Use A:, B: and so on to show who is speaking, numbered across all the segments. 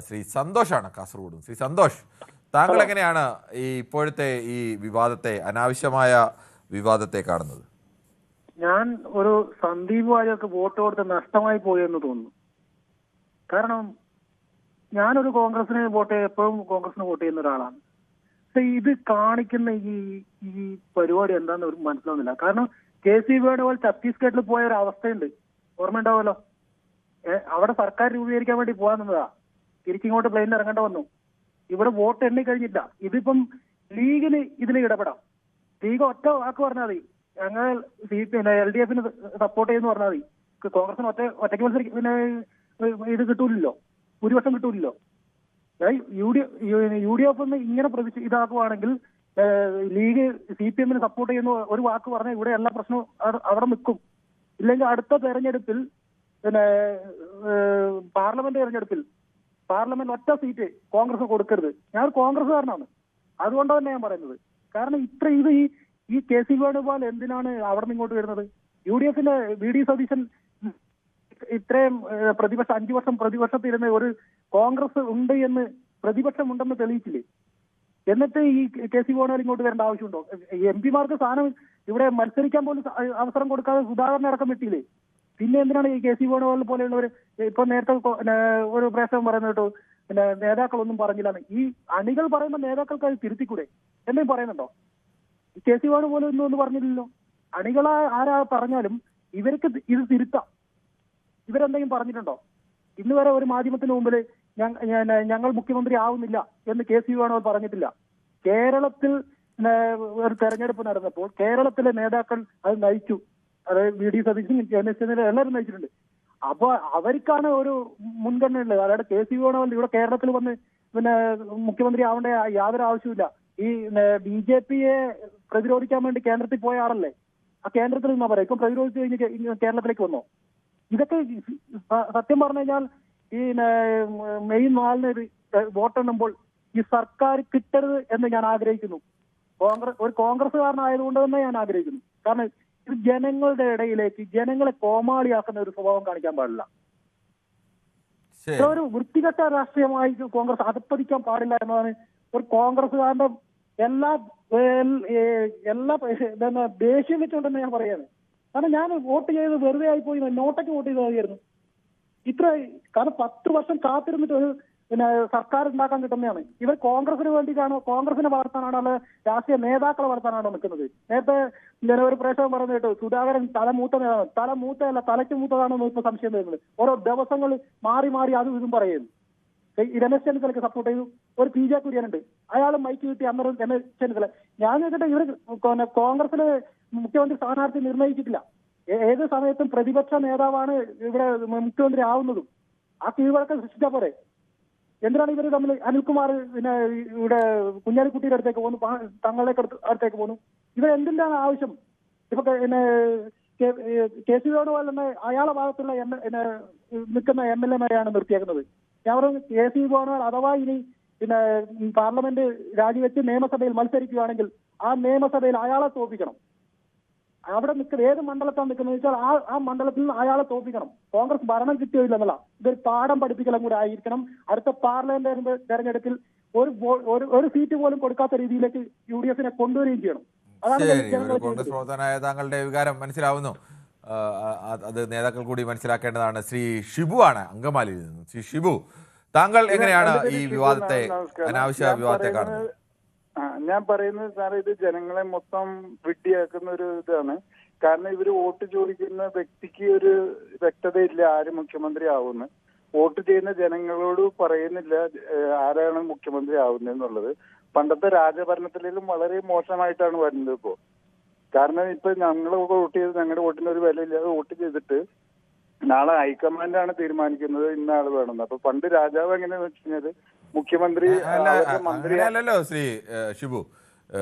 A: ശ്രീ സന്തോഷാണ് കാസർഗോഡ്. ശ്രീ സന്തോഷ്, താങ്കൾ എങ്ങനെയാണ് ഈ ഇപ്പോഴത്തെ ഈ വിവാദത്തെ, അനാവശ്യമായ വിവാദത്തെ കാണുന്നത്?
B: ഞാൻ ഒരു സന്ദീപ് വാര്യർക്ക് വോട്ട് കൊടുത്ത് നഷ്ടമായി പോയി എന്ന് തോന്നുന്നു. കാരണം ഞാനൊരു കോൺഗ്രസിന് എപ്പോഴും കോൺഗ്രസിന് വോട്ട് ചെയ്യുന്ന ഒരാളാണ്. പക്ഷെ ഇത് കാണിക്കുന്ന ഈ പരിപാടി എന്താന്ന് ഒരു മനസ്സിലാവുന്നില്ല. കാരണം KC വേണുഗോപാൽ ഛത്തീസ്ഗഡിൽ പോയ ഒരു അവസ്ഥയുണ്ട്, ഓർമ്മ ഉണ്ടാവുമല്ലോ. അവിടെ സർക്കാർ രൂപീകരിക്കാൻ വേണ്ടി പോകാൻ നിന്നതാ, തിരിച്ചിങ്ങോട്ട് പ്ലെയിനിൽ ഇറങ്ങേണ്ട വന്നു. ഇവിടെ വോട്ട് എണ്ണി കഴിഞ്ഞില്ല. ഇതിപ്പം ലീഗിന് ഇതിൽ ഇടപെടാം. ലീഗ് ഒറ്റ വാക്ക് പറഞ്ഞാൽ മതി, ഞങ്ങൾ LDF സപ്പോർട്ട് ചെയ്യുന്നു പറഞ്ഞാൽ മതി. കോൺഗ്രസിന് ഒറ്റയ്ക്ക് മത്സരിക്കും, ഇത് കിട്ടൂലല്ലോ, ഭൂരിപക്ഷം കിട്ടൂലല്ലോ. UDF ഇങ്ങനെ ഇതാക്കുവാണെങ്കിൽ ലീഗ് CPM സപ്പോർട്ട് ചെയ്യുന്ന ഒരു വാക്ക് പറഞ്ഞാൽ ഇവിടെ എല്ലാ പ്രശ്നവും അവിടെ നിൽക്കും. ഇല്ലെങ്കിൽ അടുത്ത തെരഞ്ഞെടുപ്പിൽ പാർലമെന്റ് ഒറ്റ സീറ്റ് കോൺഗ്രസ് കൊടുക്കരുത്. ഞാൻ കോൺഗ്രസ്സുകാരനാണ്, അതുകൊണ്ട് തന്നെ ഞാൻ പറയുന്നത്. കാരണം ഈ KC വേണുഗോപാൽ എന്തിനാണ് അവിടെ നിന്ന് ഇങ്ങോട്ട് വരുന്നത്? UDF VD സതീശൻ ഇത്രയും 5 വർഷം പ്രതിപക്ഷത്തിരുന്ന് ഒരു കോൺഗ്രസ് ഉണ്ട് എന്ന്, പ്രതിപക്ഷം ഉണ്ടെന്ന് തെളിയിച്ചില്ലേ? എന്നിട്ട് ഈ KC വേണുഗോപാൽ ഇങ്ങോട്ട് വരേണ്ട ആവശ്യമുണ്ടോ? MP മാർക്ക് സ്ഥാനം ഇവിടെ മത്സരിക്കാൻ പോലും അവസരം കൊടുക്കാതെ സുധാകരനെ അടക്കം വെട്ടിയില്ലേ? പിന്നെ എന്തിനാണ് ഈ KC വേണുഗോപാൽ പോലെയുള്ളവർ? ഇപ്പൊ നേരത്തെ ഒരു പ്രേക്ഷകൻ പറയുന്നത് കേട്ടോ, നേതാക്കളൊന്നും പറഞ്ഞില്ലാന്ന്. ഈ അണികൾ പറയുന്ന നേതാക്കൾക്ക് അത് തിരുത്തിക്കൂടെ? എന്തെങ്കിലും പറയുന്നുണ്ടോ? KC വേണുഗോപാൽ ഒന്നും പറഞ്ഞില്ലല്ലോ. അണികളെ ആരാ പറഞ്ഞാലും ഇവർക്ക് ഇത് തിരുത്താം. ഇവരെന്തെങ്കിലും പറഞ്ഞിട്ടുണ്ടോ? ഇന്ന് വരെ ഒരു മാധ്യമത്തിന് മുമ്പിൽ ഞങ്ങൾ മുഖ്യമന്ത്രി ആവുന്നില്ല എന്ന് KC വേണുഗോപാൽ പറഞ്ഞിട്ടില്ല. കേരളത്തിൽ ഒരു തെരഞ്ഞെടുപ്പ് നടന്നപ്പോൾ കേരളത്തിലെ നേതാക്കൾ അത് നയിച്ചു. അതായത് VD സതീശൻ, എല്ലാവരും നയിച്ചിട്ടുണ്ട്. അപ്പൊ അവർക്കാണ് ഒരു മുൻഗണന ഉള്ളത്. അതായത് KC വേണുഗോപാൽ ഇവിടെ കേരളത്തിൽ വന്ന് മുഖ്യമന്ത്രി ആവേണ്ട യാതൊരു ആവശ്യമില്ല. ഈ BJPയെ പ്രതിരോധിക്കാൻ വേണ്ടി കേന്ദ്രത്തിൽ പോയ ആളല്ലേ? ആ കേന്ദ്രത്തിൽ നിന്നാ പറയാം, ഇപ്പം പ്രതിരോധിച്ച് കഴിഞ്ഞ് കേരളത്തിലേക്ക് വന്നോ? ഇതൊക്കെ സത്യം പറഞ്ഞു കഴിഞ്ഞാൽ ഈ മെയ് 4 വോട്ടെണ്ണുമ്പോൾ ഈ സർക്കാർ കിട്ടരുത് എന്ന് ഞാൻ ആഗ്രഹിക്കുന്നു. ഒരു കോൺഗ്രസ്സുകാരനായതുകൊണ്ട് തന്നെ ഞാൻ ആഗ്രഹിക്കുന്നു. കാരണം ഇത് ജനങ്ങളുടെ ഇടയിലേക്ക് ജനങ്ങളെ കോമാളിയാക്കുന്ന ഒരു സ്വഭാവം കാണിക്കാൻ പാടില്ല. ഒരു വൃത്തികെട്ട രാഷ്ട്രീയമായി കോൺഗ്രസ് അധപ്പതിക്കാൻ പാടില്ല എന്നതാണ് ഒരു കോൺഗ്രസ്സുകാരന്റെ എല്ലാ ദേഷ്യം വെച്ചുകൊണ്ടെന്ന് ഞാൻ പറയുന്നത്. കാരണം ഞാൻ വോട്ട് ചെയ്ത് വെറുതെ ആയിപ്പോയി, നോട്ടയ്ക്ക് വോട്ട് ചെയ്ത് മതിയായിരുന്നു. കാരണം 10 വർഷം കാത്തിരുന്നിട്ട് ഒരു സർക്കാർ ഉണ്ടാക്കാൻ കിട്ടുന്നതാണ്. ഇവർ കോൺഗ്രസിന് വേണ്ടിയിട്ടാണോ, കോൺഗ്രസിനെ വളർത്താനാണോ, അല്ലെ രാഷ്ട്രീയ നേതാക്കളെ വളർത്താനാണോ നിൽക്കുന്നത്? നേരത്തെ ഒരു പ്രേക്ഷകൻ പറഞ്ഞു കേട്ടു, സുധാകരൻ തലമൂത്ത നേതാവ്. തലമൂത്തല്ല, തലയ്ക്ക് മൂത്തതാണെന്ന് ഇപ്പൊ സംശയം വരുന്നത്. ഓരോ ദിവസങ്ങൾ മാറി മാറി അതും ഇതും പറയുന്നു. രമേശ് ചെന്നിത്തലയ്ക്ക് സപ്പോർട്ട് ചെയ്തു. ഒരു PJ കുര്യനുണ്ട്, അയാളും മൈക്ക് കിട്ടി അന്നേരം രമേശ് ചെന്നിത്തല. ഞാൻ നോക്കിയിട്ട് ഇവർ കോൺഗ്രസിലെ മുഖ്യമന്ത്രി സ്ഥാനാർത്ഥി നിർണയിച്ചിട്ടില്ല. ഏത് സമയത്തും പ്രതിപക്ഷ നേതാവാണ് ഇവിടെ മുഖ്യമന്ത്രി ആവുന്നതും. ആ കീഴ്വഴക്കം സൃഷ്ടിച്ചാൽ പോരെ? എന്തിനാണ് ഇവർ തമ്മിൽ? അനിൽകുമാർ ഇവിടെ കുഞ്ഞാലിക്കുട്ടിയുടെ അടുത്തേക്ക് പോകുന്നു, തങ്ങളുടെ അടുത്തേക്ക് പോകുന്നു. ഇവരെന്തിനാണ് ആവശ്യം? ഇപ്പൊ KC വേണുഗോപാൽ തന്നെ അയാളെ ഭാഗത്തുള്ള നിൽക്കുന്ന MLA-മാരെയാണ് നിർത്തിയേക്കുന്നത്. ഞാൻ പറഞ്ഞു, KC വേണുഗോപാൽ അഥവാ ഇനി പാർലമെന്റ് രാജിവെച്ച് നിയമസഭയിൽ മത്സരിക്കുകയാണെങ്കിൽ ആ നിയമസഭയിൽ അയാളെ തോൽപ്പിക്കണം. അവിടെ നിൽക്കുന്ന ഏത് മണ്ഡലത്താണ് നിൽക്കുന്നത് വെച്ചാൽ ആ മണ്ഡലത്തിൽ നിന്ന് അയാളെ തോൽപ്പിക്കണം. കോൺഗ്രസ് ഭരണം കിട്ടിയില്ല എന്നല്ല, ഇതൊരു പാഠം പഠിപ്പിക്കലും കൂടെ ആയിരിക്കണം. അടുത്ത പാർലമെന്റ് തെരഞ്ഞെടുപ്പിൽ ഒരു സീറ്റ് പോലും കൊടുക്കാത്ത രീതിയിലേക്ക് UDF കൊണ്ടുവരികയും ചെയ്യണം. അതാണ്
A: കോൺഗ്രസ് പ്രവർത്തകനായ താങ്കളുടെ വികാരം മനസ്സിലാവുന്നു. അത് നേതാക്കൾ കൂടി മനസ്സിലാക്കേണ്ടതാണ്. ശ്രീ ഷിബു ആണ് അങ്കമാലിയിൽ നിന്ന്. ശ്രീ ഷിബു, താങ്കൾ എങ്ങനെയാണ് ഈ വിവാദത്തെ, അനാവശ്യ വിവാദത്തെ കാണുന്നത്?
C: ഞാൻ പറയുന്നത് സാറേ, ഇത് ജനങ്ങളെ മൊത്തം വിഡ്ഢിയാക്കുന്ന ഒരു ഇതാണ്. കാരണം ഇവര് വോട്ട് ചോദിക്കുന്ന വ്യക്തിക്ക് ഒരു വ്യക്തതയില്ല ആര് മുഖ്യമന്ത്രി ആവുമെന്ന്. വോട്ട് ചെയ്യുന്ന ജനങ്ങളോട് പറയുന്നില്ല ആരാണ് മുഖ്യമന്ത്രി ആവുന്നതെന്നുള്ളത്. പണ്ടത്തെ രാജഭരണത്തിലും വളരെ മോശമായിട്ടാണ് വരുന്നത് ഇപ്പോ. കാരണം ഇപ്പൊ ഞങ്ങൾ വോട്ട് ചെയ്ത് ഞങ്ങളുടെ വോട്ടിന് ഒരു വിലയില്ലാതെ വോട്ട് ചെയ്തിട്ട് നാളെ ഹൈക്കമാൻഡാണ് തീരുമാനിക്കുന്നത് ഇന്ന ആള് വേണമെന്ന്. അപ്പൊ പണ്ട് രാജാവ് എങ്ങനെയാന്ന് വെച്ച് കഴിഞ്ഞാല് മുഖ്യമന്ത്രി
A: അല്ലല്ലോ ശ്രീ ഷിബു.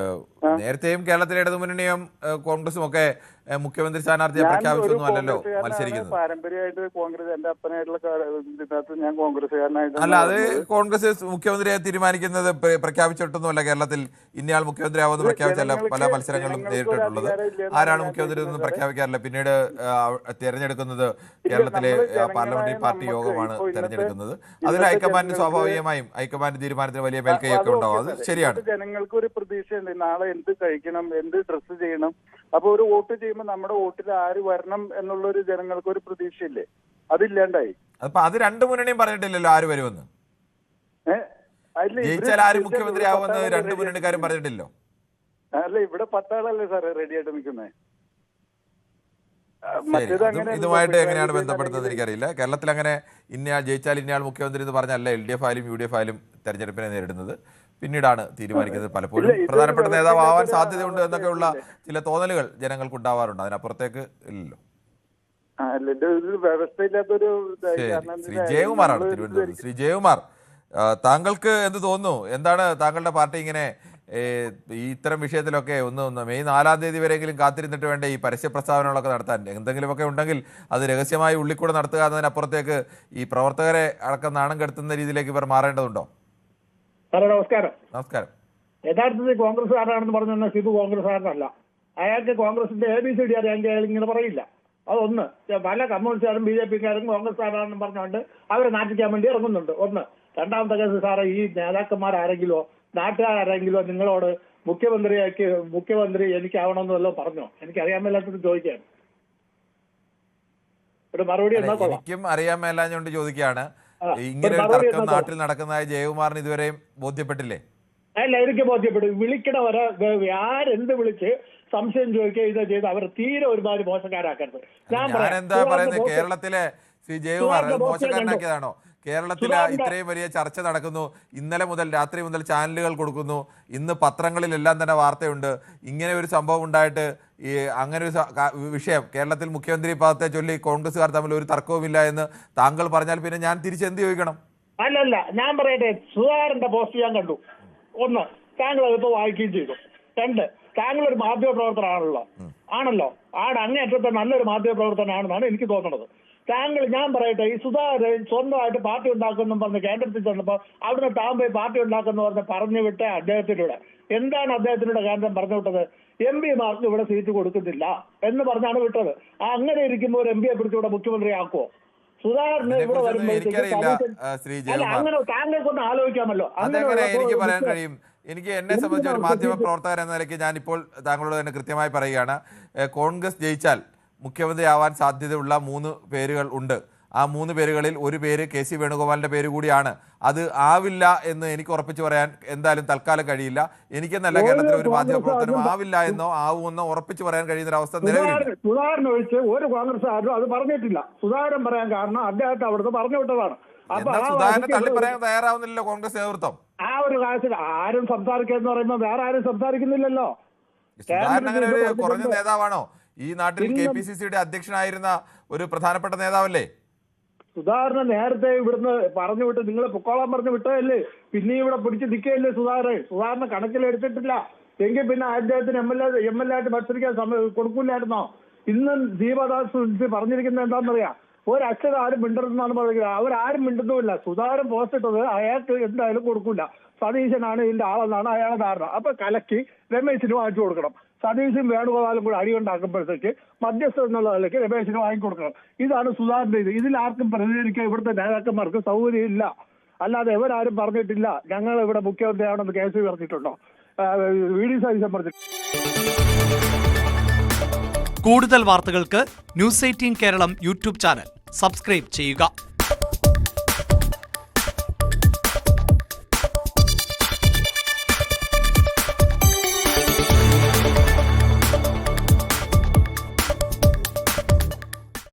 A: നേരത്തെയും കേരളത്തിലെ ഇടതുമുന്നണിയും കോൺഗ്രസും ഒക്കെ മുഖ്യമന്ത്രി സ്ഥാനാർത്ഥിയെ പ്രഖ്യാപിച്ചൊന്നും അല്ലല്ലോ മത്സരിക്കുന്നത്.
C: പാരമ്പര്യമായിട്ട് കോൺഗ്രസ്, എന്റെ അപ്പനായിട്ടുള്ള ഇതിനകത്ത് ഞാൻ കോൺഗ്രസ്സുകാരനായിട്ട്.
A: അല്ല, അത് കോൺഗ്രസ് മുഖ്യമന്ത്രിയെ തീരുമാനിക്കുന്നത് പ്രഖ്യാപിച്ചിട്ടൊന്നുമല്ല. കേരളത്തിൽ ഇന്നയാൾ മുഖ്യമന്ത്രിയാവുമെന്ന് പ്രഖ്യാപിച്ചല്ല പല മത്സരങ്ങളും നേരിട്ടിട്ടുള്ളത്. ആരാണ് മുഖ്യമന്ത്രി എന്ന് പ്രഖ്യാപിക്കാറില്ല. പിന്നീട് തെരഞ്ഞെടുക്കുന്നത് കേരളത്തിലെ പാർലമെന്ററി പാർട്ടി യോഗമാണ് തെരഞ്ഞെടുക്കുന്നത്. അതിൽ ഹൈക്കമാൻഡിന് സ്വാഭാവികമായും ഹൈക്കമാൻഡ് തീരുമാനത്തിന് വലിയ മേൽക്കൈയൊക്കെ ഉണ്ടാവും. അത് ശരിയാണ്.
C: ജനങ്ങൾക്ക് ഒരു പ്രതീക്ഷയുണ്ട്, നാളെ എന്ത് കഴിക്കണം, എന്ത് ഡ്രസ്സ് ചെയ്യണം. അപ്പൊ ഒരു വോട്ട് ചെയ്യുമ്പോൾ നമ്മുടെ വോട്ടിൽ ആര് വരണം എന്നുള്ളൊരു ജനങ്ങൾക്ക് ഒരു പ്രതീക്ഷയില്ലേ? അതില്ലാണ്ടായി.
A: അപ്പൊ അത് രണ്ടു മുന്നണിയും പറഞ്ഞിട്ടില്ലല്ലോ ആര് വരുമെന്ന്. ജയിച്ചാൽ ആര് മുഖ്യമന്ത്രി ആവുമെന്ന് രണ്ടു മുന്നണിക്കാരും പറഞ്ഞിട്ടില്ലോ.
C: അല്ല, ഇവിടെ 10 ആളല്ലേ സാറേ റെഡി ആയിട്ട് നിൽക്കുന്നത്.
A: ഇതുമായിട്ട് എങ്ങനെയാണ് ബന്ധപ്പെടുന്നത് എനിക്കറിയില്ല. കേരളത്തിൽ അങ്ങനെ ഇന്നയാൾ ജയിച്ചാൽ ഇന്നയാൾ മുഖ്യമന്ത്രി എന്ന് പറഞ്ഞല്ല LDF ആയാലും UDF ആയാലും തെരഞ്ഞെടുപ്പിനെ നേരിടുന്നത്. പിന്നീടാണ് തീരുമാനിക്കുന്നത്. പലപ്പോഴും പ്രധാനപ്പെട്ട നേതാവ് ആവാൻ സാധ്യതയുണ്ട് എന്നൊക്കെയുള്ള ചില തോന്നലുകൾ ജനങ്ങൾക്ക് ഉണ്ടാവാറുണ്ട്. അതിനപ്പുറത്തേക്ക് ഇല്ലല്ലോ. ശ്രീ ജയകുമാറാണ് തിരുവനന്തപുരത്ത്. ശ്രീ ജയകുമാർ, താങ്കൾക്ക് എന്ത് തോന്നുന്നു? എന്താണ് താങ്കളുടെ പാർട്ടി ഇങ്ങനെ ഇത്തരം വിഷയത്തിലൊക്കെ ഒന്ന് മെയ് 4-ാം തീയതി വരെയെങ്കിലും കാത്തിരുന്നിട്ട് വേണ്ട ഈ പരസ്യ പ്രസ്താവനകളൊക്കെ നടത്താൻ? എന്തെങ്കിലുമൊക്കെ ഉണ്ടെങ്കിൽ അത് രഹസ്യമായി ഉള്ളിക്കൂടെ നടത്തുക എന്നതിനപ്പുറത്തേക്ക് ഈ പ്രവർത്തകരെ അടക്കം നാണം കെടുത്തുന്ന രീതിയിലേക്ക് ഇവർ മാറേണ്ടതുണ്ടോ?
B: സാറേ നമസ്കാരം.
A: നമസ്കാരം.
B: യഥാർത്ഥത്തിൽ കോൺഗ്രസ്സുകാരനാണെന്ന് പറഞ്ഞു ഷിബു കോൺഗ്രസ്സുകാരനല്ല. അയാൾക്ക് കോൺഗ്രസിന്റെ ABCD അറിയാമെങ്കിൽ അയാൾ ഇങ്ങനെ പറയില്ല. അതൊന്ന്. പല കമ്മ്യൂണിസ്റ്റുകാരും BJPക്കാരും കോൺഗ്രസ്സുകാരാണെന്ന് പറഞ്ഞുകൊണ്ട് അവരെ നാട്ടിക്കാൻ വേണ്ടി ഇറങ്ങുന്നുണ്ട്. ഒന്ന്. രണ്ടാമത്തെ കേസ് സാറേ, ഈ നേതാക്കന്മാരാരെങ്കിലോ നാട്ടുകാരെങ്കിലോ നിങ്ങളോട് മുഖ്യമന്ത്രി എനിക്കാവണമെന്ന് വല്ലതും പറഞ്ഞോ? എനിക്കറിയാൻ മേലാത്തത് ചോദിക്കാൻ ഒരു മറുപടി എന്നാ കൊള്ളാം.
A: എനിക്കും അറിയാൻ മേലാഞ്ഞുകൊണ്ട് ചോദിക്കുകയാണ്. ഇങ്ങനെ ഒരു തർക്കം നാട്ടിൽ നടക്കുന്നതായി ജയകുമാറിന് ഇതുവരെയും ബോധ്യപ്പെട്ടില്ലേ?
B: അല്ല, എനിക്ക് ബോധ്യപ്പെടും. വിളിക്കണവരെ ആരെന്ത് വിളിച്ച് സംശയം ചോദിക്കുക ഇത് ചെയ്ത് അവർ തീരെ ഒരുപാട് മോശക്കാരാക്കരുത്.
A: ഞാൻ എന്താ പറയുന്നത്, കേരളത്തിലെ ശ്രീ ജയകുമാർ മോശക്കാരനാക്കിയതാണോ? കേരളത്തിൽ ഇത്രയും വലിയ ചർച്ച നടക്കുന്നു. ഇന്നലെ മുതൽ രാത്രി മുതൽ ചാനലുകൾ കൊടുക്കുന്നു. ഇന്ന് പത്രങ്ങളിലെല്ലാം തന്നെ വാർത്തയുണ്ട്. ഇങ്ങനെ ഒരു സംഭവം ഉണ്ടായിട്ട് ഈ അങ്ങനെ ഒരു വിഷയം കേരളത്തിൽ മുഖ്യമന്ത്രി പദത്തെ ചൊല്ലി കോൺഗ്രസ്സുകാർ തമ്മിൽ ഒരു തർക്കവുമില്ല എന്ന് താങ്കൾ പറഞ്ഞാൽ പിന്നെ ഞാൻ തിരിച്ചെന്ത് ചോദിക്കണം?
B: അല്ലല്ല, ഞാൻ പറയട്ടെ. സുധാകരന്റെ പോസ്റ്റ് ഞാൻ കണ്ടു. ഒന്ന്, താങ്കൾ അതിപ്പോ വായിക്കുകയും ചെയ്തു. രണ്ട്, താങ്കൾ ഒരു മാധ്യമ പ്രവർത്തനമാണല്ലോ. അങ്ങേയറ്റത്തെ നല്ലൊരു മാധ്യമ പ്രവർത്തനമാണെന്നാണ് എനിക്ക് തോന്നുന്നത്. ഞാൻ പറയട്ടെ, ഈ സുധാകരൻ സ്വന്തമായിട്ട് പാർട്ടി ഉണ്ടാക്കുന്നു പറഞ്ഞ് കേന്ദ്രത്തിൽ ചെന്നപ്പോൾ അവിടുന്ന് താൻ പോയി പാർട്ടി ഉണ്ടാക്കുന്ന പറഞ്ഞു വിട്ട അദ്ദേഹത്തിലൂടെ എന്താണ് അദ്ദേഹത്തിലൂടെ കേന്ദ്രം പറഞ്ഞു വിട്ടത്? MP-മാർക്ക് ഇവിടെ സീറ്റ് കൊടുക്കുന്നില്ല എന്ന് പറഞ്ഞാണ് വിട്ടത്. അങ്ങനെ ഇരിക്കുമ്പോൾ ഒരു MP-യെ പിടിച്ചുകൂടെ മുഖ്യമന്ത്രി ആക്കുവോ? സുധാകരന് ഇവിടെ വരുമ്പോഴത്തേക്ക് അങ്ങനെ താങ്കൾക്കൊന്ന് ആലോചിക്കാമല്ലോ.
A: എനിക്ക് പറയാൻ കഴിയും. എന്നെ സംബന്ധിച്ച് ഒരു മാധ്യമ പ്രവർത്തകൻ എന്ന നിലയ്ക്ക് ഞാൻ ഇപ്പോൾ താങ്കളോട് തന്നെ കൃത്യമായി പറയുകയാണ്. കോൺഗ്രസ് ജയിച്ചാൽ മുഖ്യമന്ത്രി ആവാൻ സാധ്യതയുള്ള 3 പേരുകൾ ഉണ്ട്. ആ 3 പേരുകളിൽ ഒരു പേര് KC വേണുഗോപാലിന്റെ പേര് കൂടിയാണ്. അത് ആവില്ല എന്ന് എനിക്ക് ഉറപ്പിച്ചു പറയാൻ എന്തായാലും തൽക്കാലം കഴിയില്ല. എനിക്കെന്നല്ല, കേരളത്തിലെ ഒരു മാധ്യമ പ്രവർത്തനം ആവില്ല എന്നോ ആവുമെന്നോ ഉറപ്പിച്ചു പറയാൻ കഴിയുന്ന ഒരു അവസ്ഥ നിലവിലില്ല.
B: സുധാകരൻ ഒഴിച്ച് ഒരു കോൺഗ്രസ് അത് പറഞ്ഞിട്ടില്ല. സുധാകരൻ പറയാൻ കാരണം അദ്ദേഹത്തെ അവിടുത്തെ പറഞ്ഞു വിട്ടതാണ്.
A: സുധാകരനെ തള്ളി പറയാൻ തയ്യാറാവുന്നില്ലല്ലോ കോൺഗ്രസ് നേതൃത്വം.
B: ആ ഒരു കാര്യത്തിൽ ആരും സംസാരിക്കാന്ന് പറയുമ്പോൾ വേറെ ആരും സംസാരിക്കുന്നില്ലല്ലോ.
A: സുധാകരൻ അങ്ങനെ ഒരു കുറഞ്ഞ നേതാവാണോ? ഈ നാട്ടിൽ KPCCയുടെ അധ്യക്ഷനായിരുന്ന ഒരു പ്രധാനപ്പെട്ട നേതാവല്ലേ?
B: സുധാകരനെ നേരത്തെ ഇവിടുന്ന് പറഞ്ഞു വിട്ട് നിങ്ങൾ പൊക്കോളാൻ പറഞ്ഞു വിട്ടതല്ലേ? പിന്നെ ഇവിടെ പിടിച്ച് നിൽക്കുകയല്ലേ സുധാകരനെ കണക്കിലെടുത്തിട്ടില്ല എങ്കിൽ പിന്നെ അദ്ദേഹത്തിന് MLA ആയിട്ട് മത്സരിക്കാൻ കൊടുക്കില്ലായിരുന്നോ? ഇന്നും ദീപദാസ് പറഞ്ഞിരിക്കുന്നത് എന്താണെന്നറിയാം, ഒരക്ഷരം ആരും മിണ്ടരുതെന്നാണ് പറയുന്നത്. അവരാരും മിണ്ടുന്നുമില്ല. സുധാകരൻ പോസ്റ്റ് ഇട്ടത് അയാൾക്ക് എന്തായാലും കൊടുക്കില്ല. സതീശനാണ് ഇതിന്റെ ആളെന്നാണ് അയാളുടെ ധാരണ. അപ്പൊ കലക്കി രമേശിന് വാങ്ങിച്ചു കൊടുക്കണം. സതീശും വേണുഗോപാലും കൂടെ അടിയുണ്ടാക്കുമ്പോഴത്തേക്ക് മധ്യസ്ഥ എന്നുള്ള നിലയ്ക്ക് രമേശിന് വാങ്ങിക്കൊടുക്കണം. ഇതാണ് സുധാകരന്റെ ഇത്. ഇതിൽ ആർക്കും പ്രതികരിക്കാൻ ഇവിടുത്തെ നേതാക്കന്മാർക്ക് സൗകര്യം ഇല്ല. അല്ലാതെ ഇവരാരും പറഞ്ഞിട്ടില്ല ഞങ്ങൾ ഇവിടെ മുഖ്യമന്ത്രിയാണെന്ന് KC പറഞ്ഞിട്ടുണ്ടോ? VD സതീശൻ പറഞ്ഞിട്ടുണ്ടോ?
D: കൂടുതൽ വാർത്തകൾക്ക് News 18 Keralam YouTube channel subscribe ചെയ്യുക.